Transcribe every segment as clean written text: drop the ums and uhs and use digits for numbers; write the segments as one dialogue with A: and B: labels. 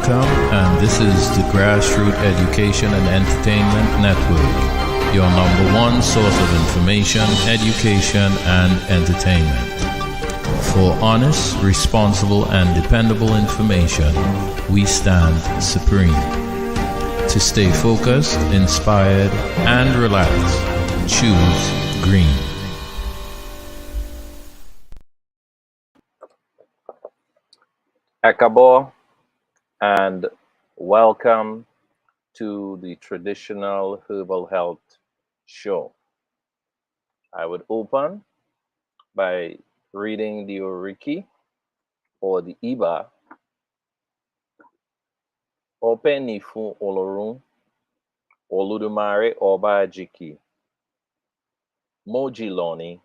A: Welcome, and this is the Grassroots Education and Entertainment Network, your number one source of information, education, and entertainment. For honest, responsible, and dependable information, we stand supreme. To stay focused, inspired, and relaxed, choose green.
B: Akabo, and welcome to the traditional herbal health show. I would open by reading the Oriki or the Iba. Ope nifu olorun, oludumare oba jiki. Mojiloni,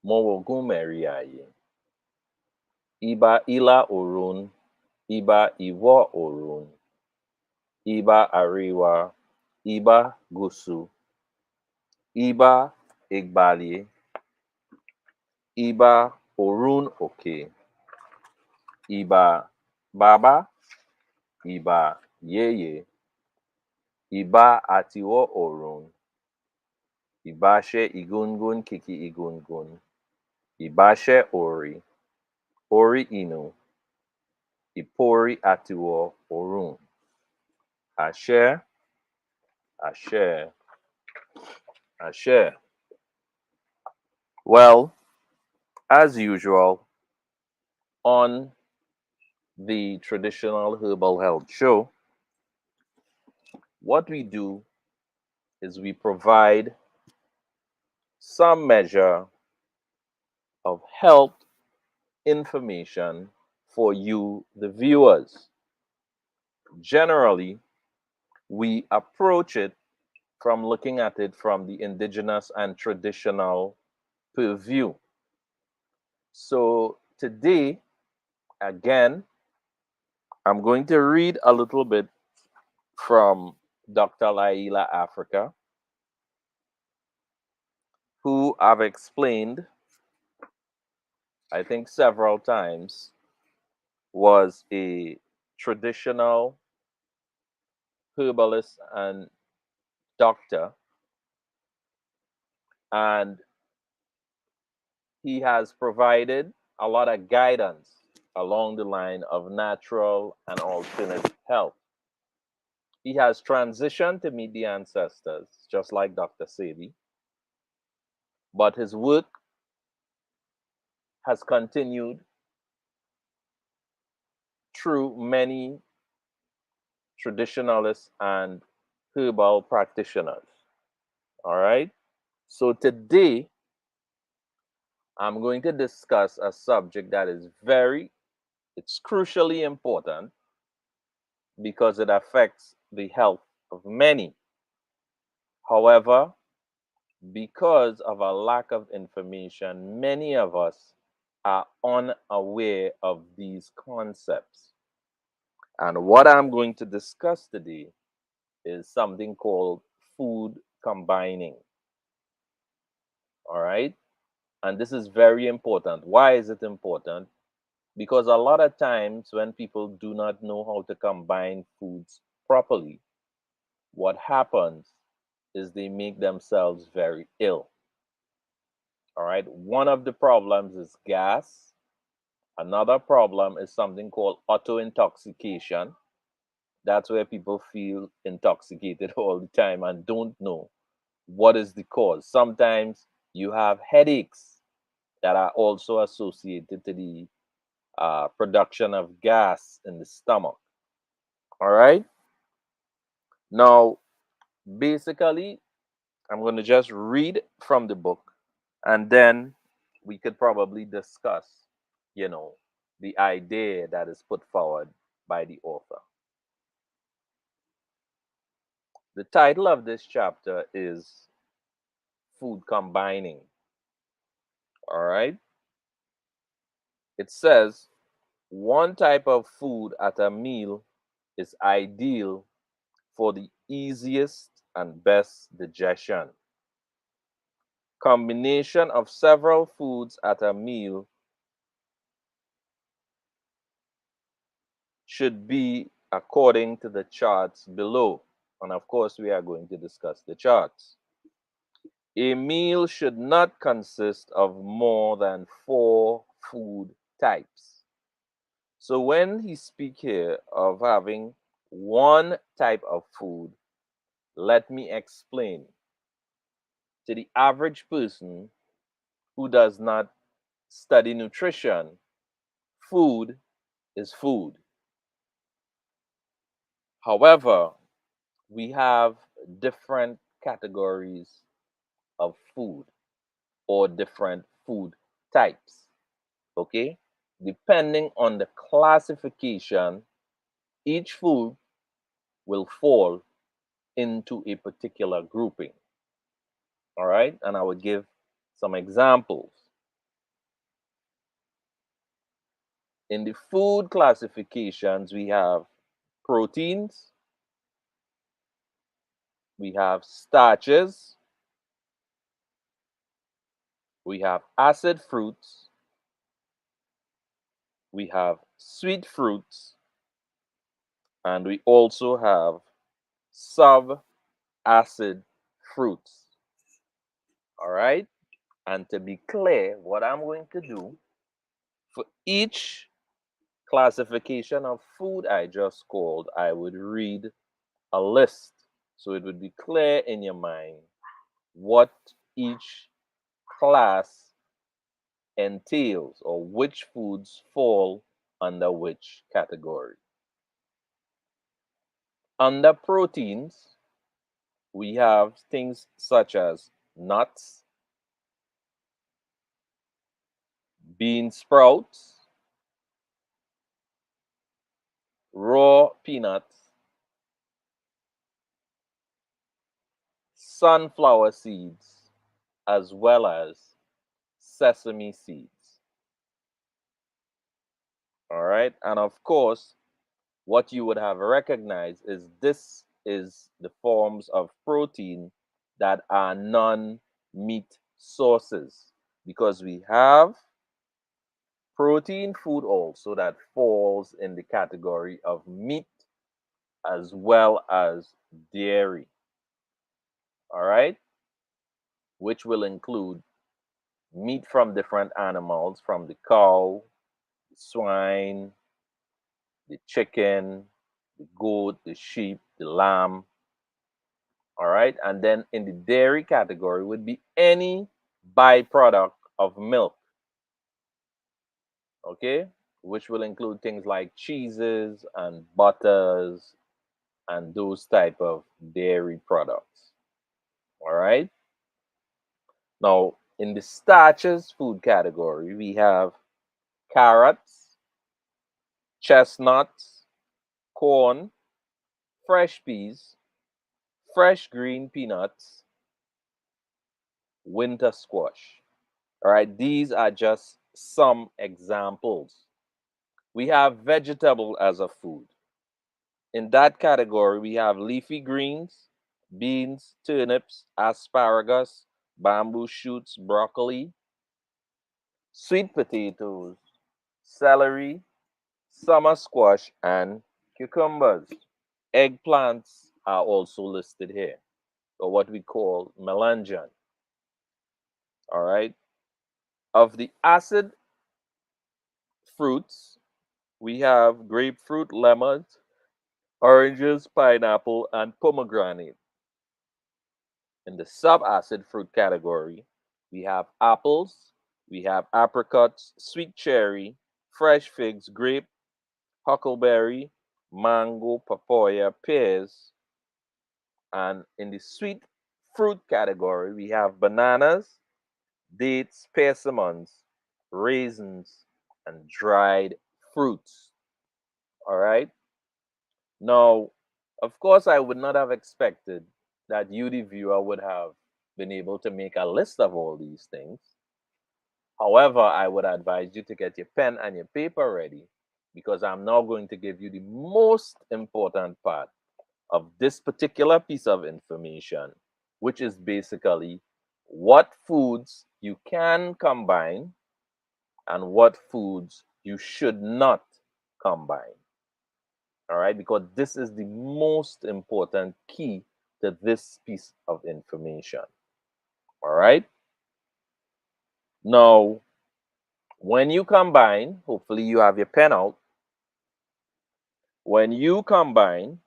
B: mowogumeriaye. Iba ila orun, Iba Iwo Orun, Iba Ariwa, Iba Gusu, Iba Igbalie, Iba Orun Oke, Iba Baba, Iba Yeye, Iba Atiwo Orun, Ibashe Igungun Kiki Igungun, Ibashe Ori, Ori Inu, Ipori Atiwo Orun. Ashe, Ashe, Ashe. Well, as usual, on the traditional herbal health show, what we do is we provide some measure of health information for you, the viewers. Generally, we approach it from looking at it from the indigenous and traditional purview. So today, again, I'm going to read a little bit from Dr. Laila Africa, who I've explained, I think several times, was a traditional herbalist and doctor. And he has provided a lot of guidance along the line of natural and alternate health. He has transitioned to meet the ancestors, just like Dr. Sebi, but his work has continued through many traditionalists and herbal practitioners. All right. So today, I'm going to discuss a subject that is it's crucially important because it affects the health of many. However, because of a lack of information, many of us are unaware of these concepts. And what I'm going to discuss today is something called food combining. All right. And this is very important. Why is it important? Because a lot of times when people do not know how to combine foods properly, what happens is they make themselves very ill. All right. One of the problems is gas. Another problem is something called auto intoxication. That's where people feel intoxicated all the time and don't know what is the cause. Sometimes you have headaches that are also associated to the production of gas in the stomach. All right. Now, basically, I'm going to just read from the book and then we could probably discuss, the idea that is put forward by the author. The title of this chapter is Food Combining. All right. It says one type of food at a meal is ideal for the easiest and best digestion. Combination of several foods at a meal should be according to the charts below. And of course, we are going to discuss the charts. A meal should not consist of more than four food types. So when he speak here of having one type of food, let me explain. To the average person who does not study nutrition, food is food. However, we have different categories of food or different food types. Okay? Depending on the classification, each food will fall into a particular grouping. All right? And I will give some examples. In the food classifications, we have proteins, we have starches, we have acid fruits, we have sweet fruits, and we also have sub-acid fruits. All right? And to be clear, what I'm going to do for each classification of food I just called, I would read a list. So it would be clear in your mind what each class entails or which foods fall under which category. Under proteins, we have things such as nuts, bean sprouts, raw peanuts, sunflower seeds, as well as sesame seeds. All right. And of course, what you would have recognized is this is the forms of protein that are non meat sources because we have protein food also that falls in the category of meat as well as dairy. All right. Which will include meat from different animals, from the cow, the swine, the chicken, the goat, the sheep, the lamb. All right. And then in the dairy category would be any byproduct of milk. Okay. Which will include things like cheeses and butters and those type of dairy products. All right. Now, in the starches food category, we have carrots, chestnuts, corn, fresh peas, fresh green peanuts, winter squash. All right, these are just some examples. We have vegetable as a food. In that category, we have leafy greens, beans, turnips, asparagus, bamboo shoots, broccoli, sweet potatoes, celery, summer squash, and cucumbers. Eggplants are also listed here, or what we call melange. All right. Of the acid fruits, we have grapefruit, lemons, oranges, pineapple, and pomegranate. In the sub-acid fruit category, we have apples, we have apricots, sweet cherry, fresh figs, grape, huckleberry, mango, papaya, pears, and in the sweet fruit category, we have bananas, dates, persimmons, raisins, and dried fruits. All right. Now, of course, I would not have expected that you, the viewer, would have been able to make a list of all these things. However, I would advise you to get your pen and your paper ready because I'm now going to give you the most important part of this particular piece of information, which is basically what foods you can combine and what foods you should not combine. All right, because this is the most important key to this piece of information. All right. Now, when you combine, hopefully you have your pen out. When you combine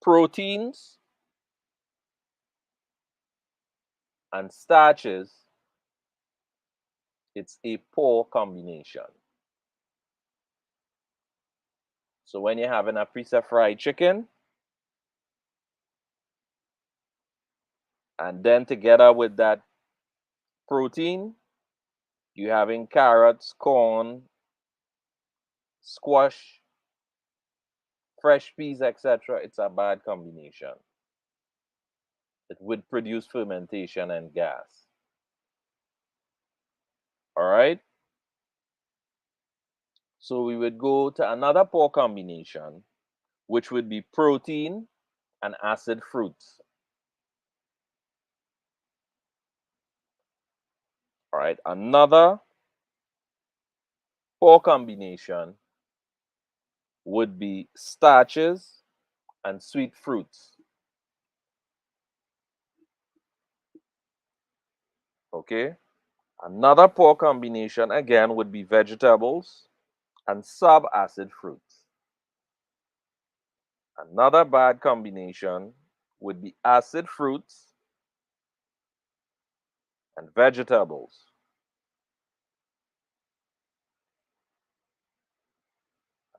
B: proteins and starches, it's a poor combination. So when you're having a piece of fried chicken, and then together with that protein, you're having carrots, corn, squash, fresh peas, etc., it's a bad combination. It would produce fermentation and gas. All right. So we would go to another poor combination, which would be protein and acid fruits. All right. Another poor combination would be starches and sweet fruits. Okay. Another poor combination again would be vegetables and sub-acid fruits. Another bad combination would be acid fruits and vegetables.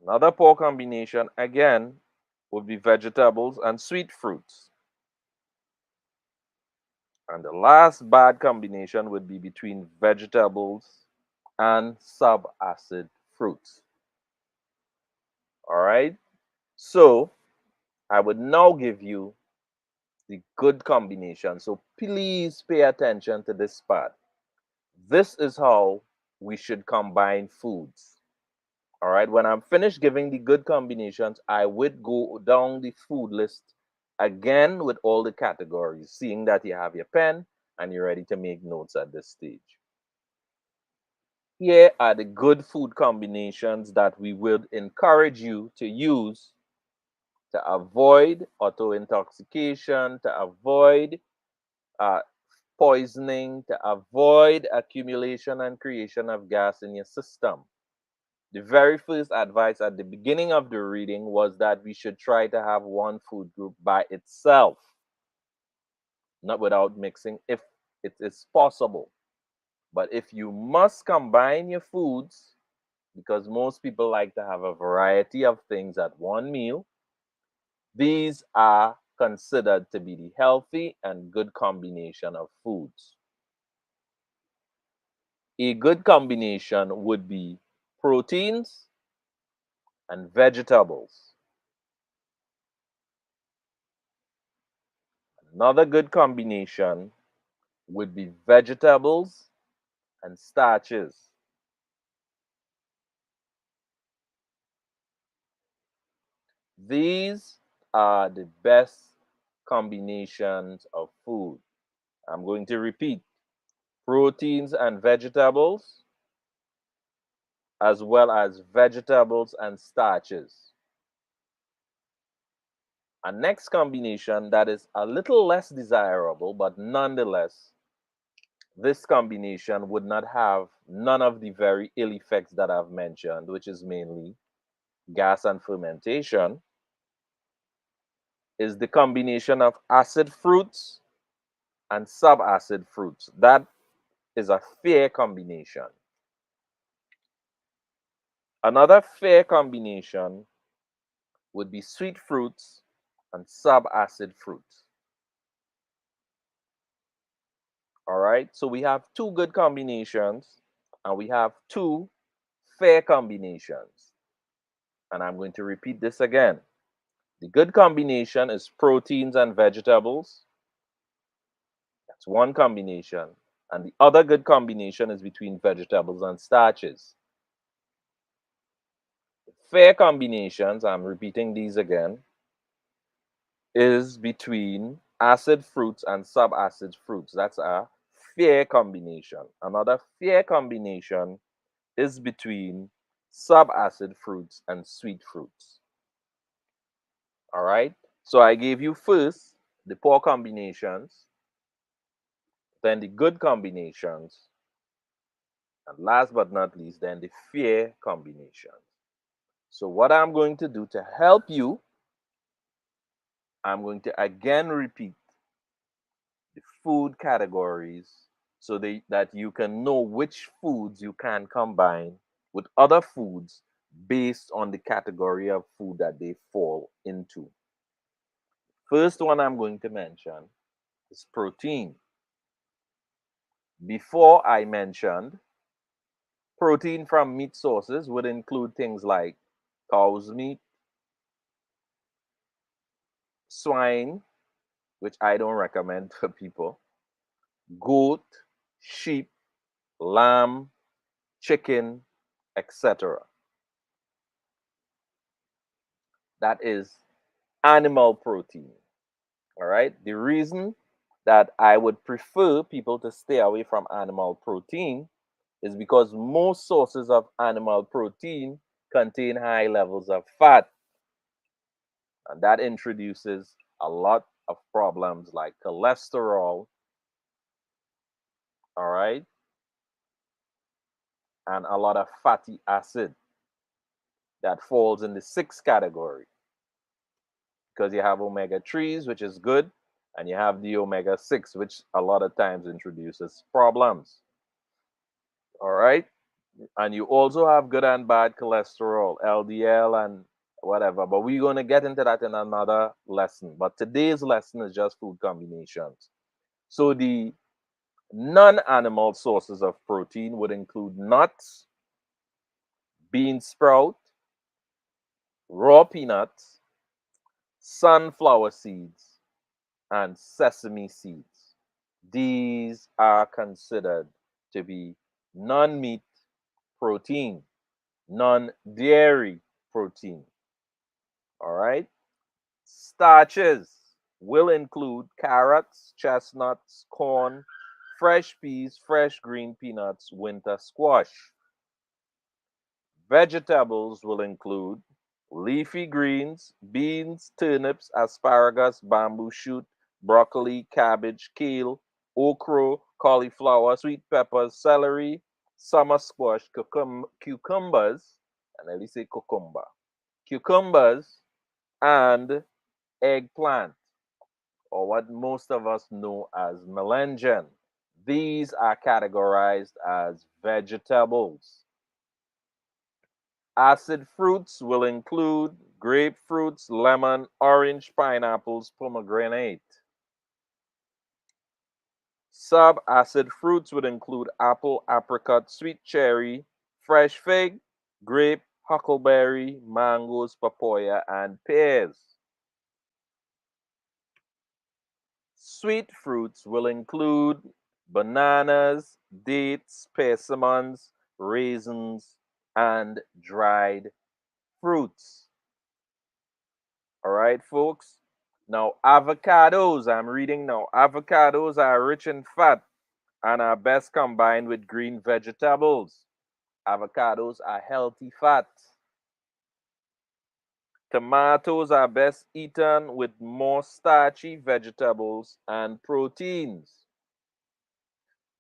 B: Another poor combination again would be vegetables and sweet fruits. And the last bad combination would be between vegetables and sub-acid fruits. All right. So I would now give you the good combination. So please pay attention to this part. This is how we should combine foods. All right. When I'm finished giving the good combinations, I would go down the food list again with all the categories, seeing that you have your pen and you're ready to make notes at this stage. Here are the good food combinations that we would encourage you to use to avoid auto intoxication, to avoid uh, poisoning, to avoid accumulation and creation of gas in your system. The very first advice at the beginning of the reading was that we should try to have one food group by itself, not without mixing if it is possible. But if you must combine your foods, because most people like to have a variety of things at one meal, these are considered to be the healthy and good combination of foods. A good combination would be proteins and vegetables. Another good combination would be vegetables and starches. These are the best combinations of food. I'm going to repeat: proteins and vegetables, as well as vegetables and starches. A next combination that is a little less desirable, but nonetheless, this combination would not have none of the very ill effects that I've mentioned, which is mainly gas and fermentation, is the combination of acid fruits and sub-acid fruits. That is a fair combination. Another fair combination would be sweet fruits and sub-acid fruits. All right, so we have two good combinations and we have two fair combinations. And I'm going to repeat this again. The good combination is proteins and vegetables. That's one combination. And the other good combination is between vegetables and starches. Fair combinations, I'm repeating these again, is between acid fruits and sub-acid fruits. That's a fair combination. Another fair combination is between sub-acid fruits and sweet fruits. All right. So I gave you first the poor combinations, then the good combinations, and last but not least, then the fair combinations. So what I'm going to do to help you, I'm going to again repeat the food categories so that you can know which foods you can combine with other foods based on the category of food that they fall into. First one I'm going to mention is protein. Before I mentioned, protein from meat sources would include things like cow's meat, swine, which I don't recommend for people, goat, sheep, lamb, chicken, etc. That is animal protein. All right. The reason that I would prefer people to stay away from animal protein is because most sources of animal protein contain high levels of fat, and that introduces a lot of problems like cholesterol, all right, and a lot of fatty acid that falls in the sixth category because you have omega 3s, which is good, and you have the omega 6, which a lot of times introduces problems. All right. And you also have good and bad cholesterol, LDL, and whatever. But we're going to get into that in another lesson. But today's lesson is just food combinations. So the non animal sources of protein would include nuts, bean sprout, raw peanuts, sunflower seeds, and sesame seeds. These are considered to be non meat protein, non dairy protein. All right. Starches will include carrots, chestnuts, corn, fresh peas, fresh green peanuts, winter squash. Vegetables will include leafy greens, beans, turnips, asparagus, bamboo shoot, broccoli, cabbage, kale, okra, cauliflower, sweet peppers, celery, summer squash, cucumbers, and let me say cucumber, cucumbers, and eggplant, or what most of us know as melangen. These are categorized as vegetables. Acid fruits will include grapefruits, lemon, orange, pineapples, pomegranate. Sub-acid fruits would include apple, apricot, sweet cherry, fresh fig, grape, huckleberry, mangoes, papaya, and pears. Sweet fruits will include bananas, dates, persimmons, raisins, and dried fruits. All right, folks. Now, avocados, I'm reading now. Avocados are rich in fat and are best combined with green vegetables. Avocados are healthy fats. Tomatoes are best eaten with more starchy vegetables and proteins.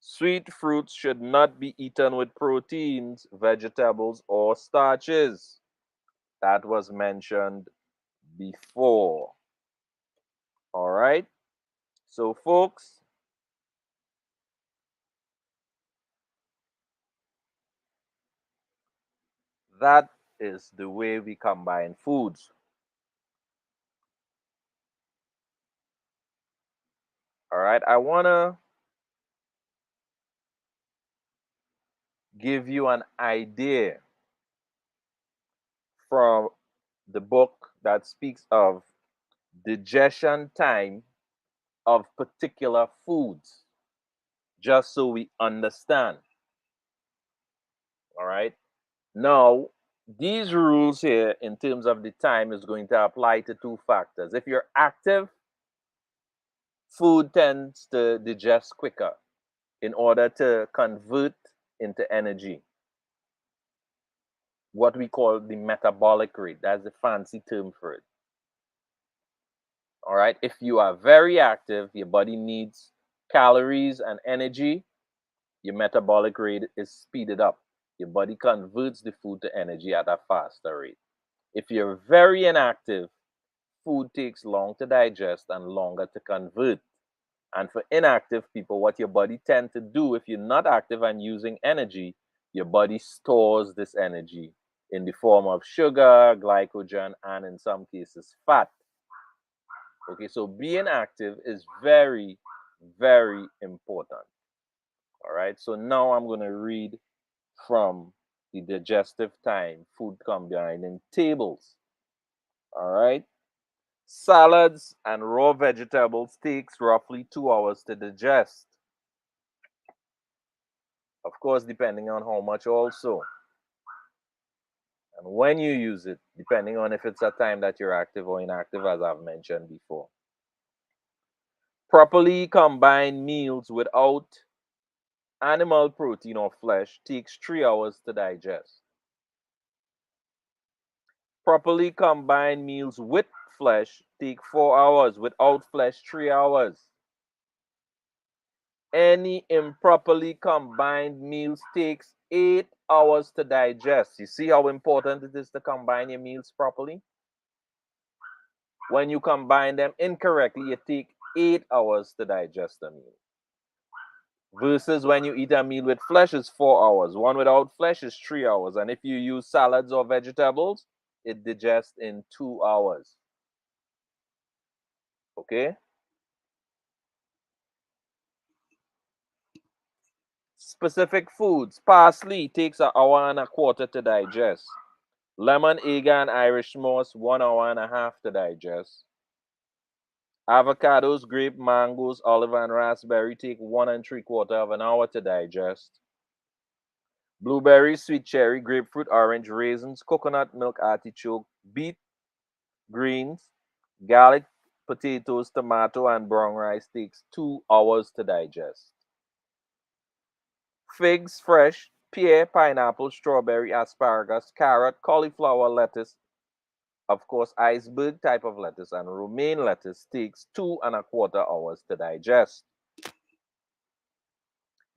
B: Sweet fruits should not be eaten with proteins, vegetables, or starches. That was mentioned before. All right. So, folks, that is the way we combine foods. All right. I want to give you an idea from the book that speaks of digestion time of particular foods, just so we understand. All right. Now, these rules here, in terms of the time, is going to apply to two factors. If you're active, food tends to digest quicker in order to convert into energy, what we call the metabolic rate. That's the fancy term for it. All right. If you are very active, your body needs calories and energy. Your metabolic rate is speeded up. Your body converts the food to energy at a faster rate. If you're very inactive, food takes long to digest and longer to convert. And for inactive people, what your body tend to do if you're not active and using energy, your body stores this energy in the form of sugar, glycogen, and in some cases fat. Okay, so being active is very, very important. All right, so now I'm going to read from the digestive time food combining tables. All right, salads and raw vegetables takes roughly 2 hours to digest. Of course, depending on how much also. And when you use it, depending on if it's a time that you're active or inactive, as I've mentioned before. Properly combined meals without animal protein or flesh takes 3 hours to digest. Properly combined meals with flesh take 4 hours, without flesh, 3 hours. Any improperly combined meals takes 8 hours to digest. You see how important it is to combine your meals properly? When you combine them incorrectly, it takes 8 hours to digest a meal. Versus when you eat a meal with flesh is 4 hours. One without flesh is 3 hours. And if you use salads or vegetables, it digests in 2 hours. Okay? Specific foods. Parsley takes an hour and a quarter to digest. Lemon, egg, and Irish moss, 1 hour and a half to digest. Avocados, grape, mangoes, olive, and raspberry take 1 3/4 of an hour to digest. Blueberries, sweet cherry, grapefruit, orange, raisins, coconut milk, artichoke, beet, greens, garlic, potatoes, tomato, and brown rice takes 2 hours to digest. Figs, fresh, pear, pineapple, strawberry, asparagus, carrot, cauliflower, lettuce, of course, iceberg type of lettuce, and romaine lettuce takes 2 1/4 hours to digest.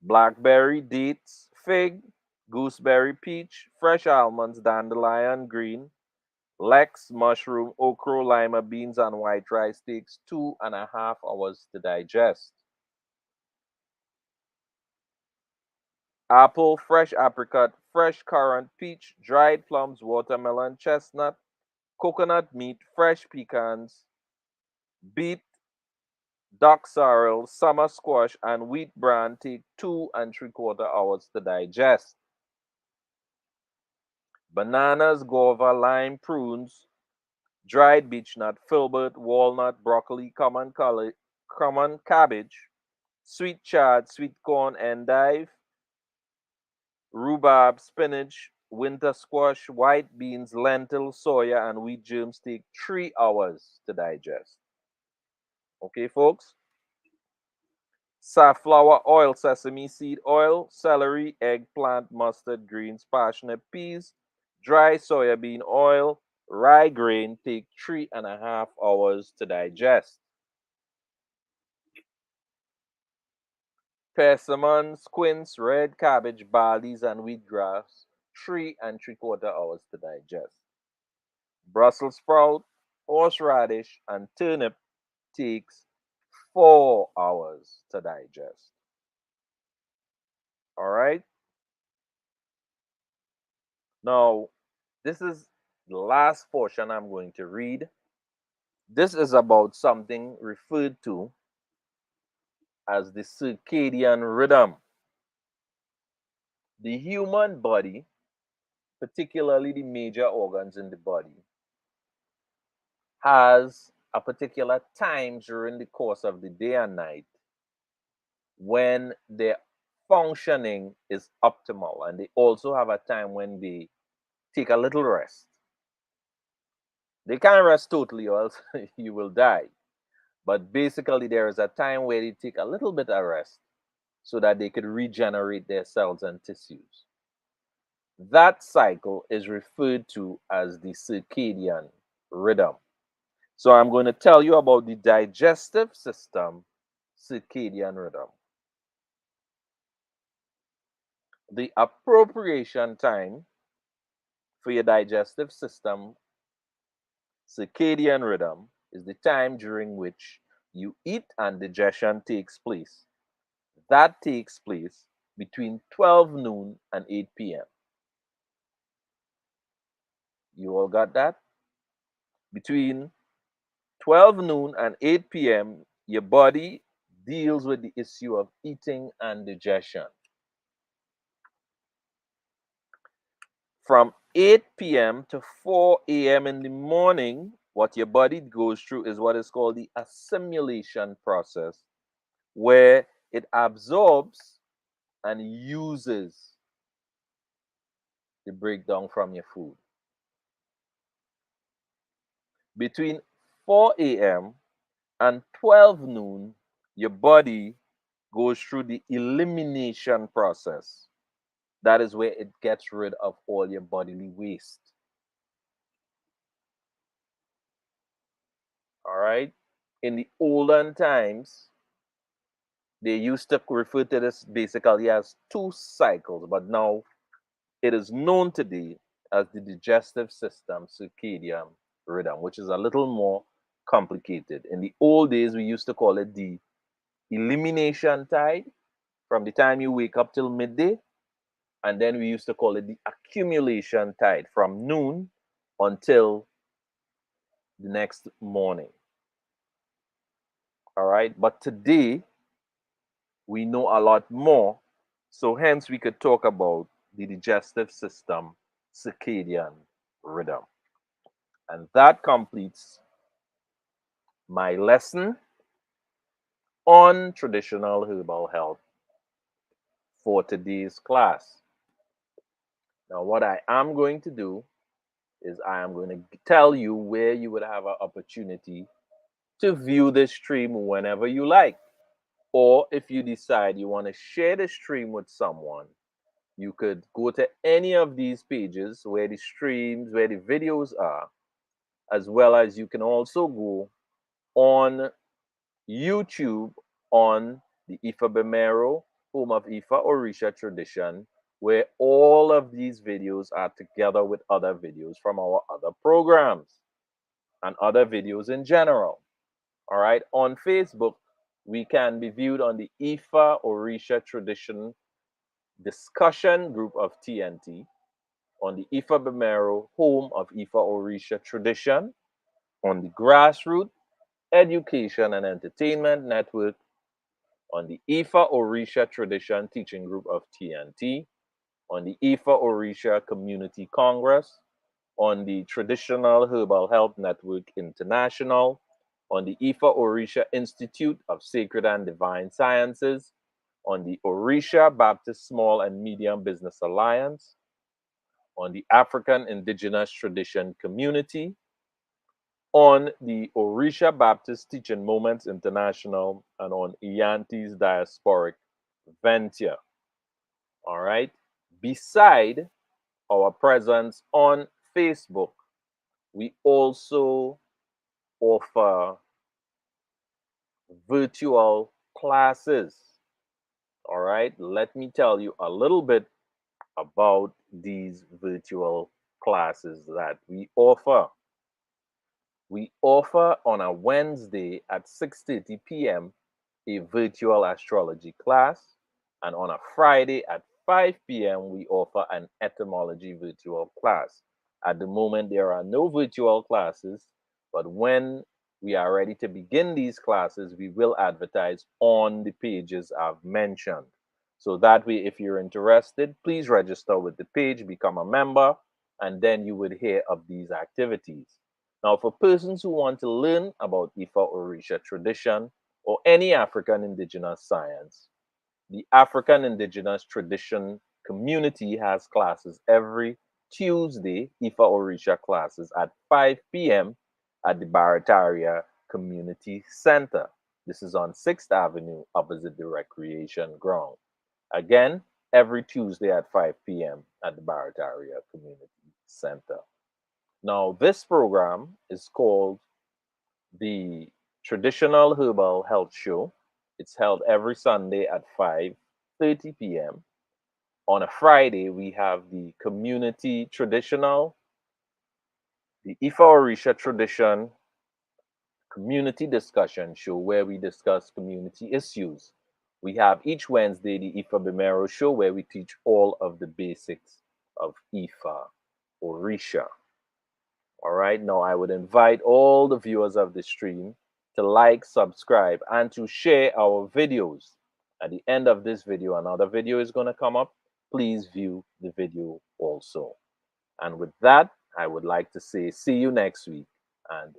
B: Blackberry, dates, fig, gooseberry, peach, fresh almonds, dandelion, green, leeks, mushroom, okra, lima beans, and white rice takes 2 1/2 hours to digest. Apple, fresh apricot, fresh currant, peach, dried plums, watermelon, chestnut, coconut meat, fresh pecans, beet, duck sorrel, summer squash, and wheat bran take 2 3/4 hours to digest. Bananas, guava, lime, prunes, dried beechnut, filbert, walnut, broccoli, common cabbage, sweet chard, sweet corn, endive, rhubarb, spinach, winter squash, white beans, lentil, soya, and wheat germs take 3 hours to digest. Okay, folks? Safflower oil, sesame seed oil, celery, eggplant, mustard greens, parsnip, peas, dry soybean oil, rye grain take 3 1/2 hours to digest. Persimmons, quince, red cabbage, barleys, and wheatgrass, 3 3/4 hours to digest. Brussels sprout, horseradish, and turnip takes 4 hours to digest. All right. Now, this is the last portion I'm going to read. This is about something referred to as the circadian rhythm. The human body, particularly the major organs in the body, has a particular time during the course of the day and night when their functioning is optimal, and they also have a time when they take a little rest. They can't rest totally, or else you will die. But basically, there is a time where they take a little bit of rest so that they could regenerate their cells and tissues. That cycle is referred to as the circadian rhythm. So I'm going to tell you about the digestive system circadian rhythm. The appropriation time for your digestive system circadian rhythm is the time during which you eat and digestion takes place. That takes place between 12 noon and 8 p.m. You all got that? Between 12 noon and 8 p.m., your body deals with the issue of eating and digestion. From 8 p.m. to 4 a.m. in the morning, what your body goes through is what is called the assimilation process, where it absorbs and uses the breakdown from your food. Between 4 a.m. and 12 noon, your body goes through the elimination process. That is where it gets rid of all your bodily waste. All right. In the olden times, they used to refer to this basically as two cycles, but now it is known today as the digestive system circadian rhythm, which is a little more complicated. In the old days, we used to call it the elimination tide from the time you wake up till midday. And then we used to call it the accumulation tide from noon until the next morning. All right. But today, we know a lot more. So, hence, we could talk about the digestive system circadian rhythm. And that completes my lesson on traditional herbal health for today's class. Now, what I am going to do is I am going to tell you where you would have an opportunity to view this stream whenever you like. Or if you decide you want to share the stream with someone, you could go to any of these pages where the streams, where the videos are, as well as you can also go on YouTube on the Ifa Bemero, home of Ifa Orisha tradition, where all of these videos are together with other videos from our other programs and other videos in general. All right. On Facebook, we can be viewed on the Ifa Orisha tradition discussion group of TNT, on the Ifa Bemero, home of Ifa Orisha tradition, on the Grassroots Education and Entertainment Network, on the Ifa Orisha Tradition Teaching Group of TNT, on the Ifa Orisha Community Congress, on the Traditional Herbal Health Network International, on the Ifa Orisha Institute of Sacred and Divine Sciences, on the Orisha Baptist Small and Medium Business Alliance, on the African Indigenous Tradition Community, on the Orisha Baptist Teaching Moments International, and on Ianti's Diasporic Venture. All right. Beside our presence on Facebook, we also offer virtual classes. All right. Let me tell you a little bit about these virtual classes that we offer. We offer on a Wednesday at 6:30 p.m. a virtual astrology class, and on a Friday at 5 p.m. we offer an etymology virtual class. At the moment, there are no virtual classes, but when we are ready to begin these classes, we will advertise on the pages I've mentioned. So that way, if you're interested, please register with the page, become a member, and then you would hear of these activities. Now, for persons who want to learn about Ifa Orisha tradition or any African indigenous science, the African Indigenous Tradition community has classes every Tuesday, Ifa Orisha classes at 5 p.m. at the Barataria Community Center. This is on 6th Avenue, opposite the Recreation Ground. Again, every Tuesday at 5 p.m. at the Barataria Community Center. Now, this program is called the traditional herbal health show. It's held every Sunday at 5:30 p.m. On a Friday, we have the community traditional, the Ifa Orisha tradition community discussion show where we discuss community issues. We have each Wednesday the Ifa Bimero show where we teach all of the basics of Ifa Orisha. All right, now I would invite all the viewers of the stream to like, subscribe, and to share our videos. At the end of this video, another video is going to come up. Please view the video also. And with that, I would like to say see you next week and